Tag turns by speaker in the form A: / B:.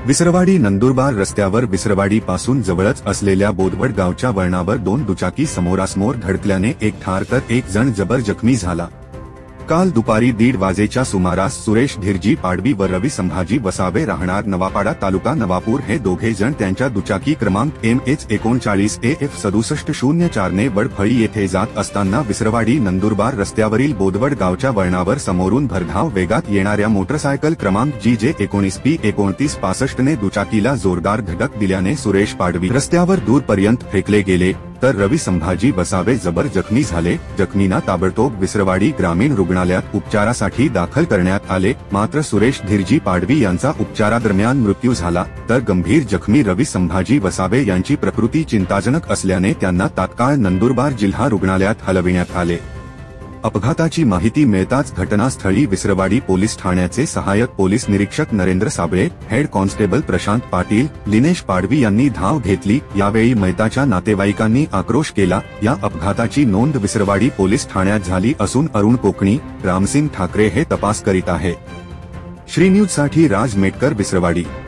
A: विसरवाडी नंदुरबार रस्त्यावर विसरवाडी पासून जवळच असलेल्या बोदवड गावच्या वळणावर दोन दुचाकी समोरासमोर धडकल्याने एक ठार तर एक जण जबर जखमी झाला। काल दुपारी 1:30 वाजेच्या सुमारास सुरेश धीरजी पाडवी व रवी संभाजी वसावे राहणार नवापाडा तालुका नवापूर हे दोघे जण त्यांच्या दुचाकी क्रमांक MH39 AF 6704 ने वडफळी येथे जात असताना विसरवाडी नंदुरबार रस्त्यावरील बोदवड गावच्या वळणावर समोरून भरधाव वेगात येणाऱ्या मोटरसायकल क्रमांक GJ 19P2965 ने दुचाकीला जोरदार धडक दिल्याने सुरेश पाडवी रस्त्यावर दूरपर्यंत फेकले गेले, तर रवी संभाजी वसावे जबर जखमी झाले। जखमींना ताबडतोब विसरवाडी ग्रामीण रुग्णालयात उपचारासाठी दाखल करण्यात आले, मात्र सुरेश धीरजी पाडवी यांचा उपचारादरम्यान मृत्यू झाला, तर गंभीर जखमी रवी संभाजी वसावे यांची प्रकृती चिंताजनक असल्याने त्यांना तात्काळ नंदुरबार जिल्हा रुग्णालयात हलविण्यात आले। अपघाताची माहिती मिळताच घटनास्थळी विसरवाडी पोलीस ठाण्याचे सहाय्यक पोलीस निरीक्षक नरेंद्र साबळे, हेड कॉन्स्टेबल प्रशांत पाटील, लिनेश पाडवी यांनी धाव घेतली। यावेळी मयताच्या नातेवाईकांनी आक्रोश केला। या अपघाताची नोंद विसरवाडी पोलीस ठाण्यात झाली असून अरुण कोकणी, रामसिंग ठाकरे हे तपास करीत आहे। श्री न्यूज साठी राज मेटकर, विसरवाडी।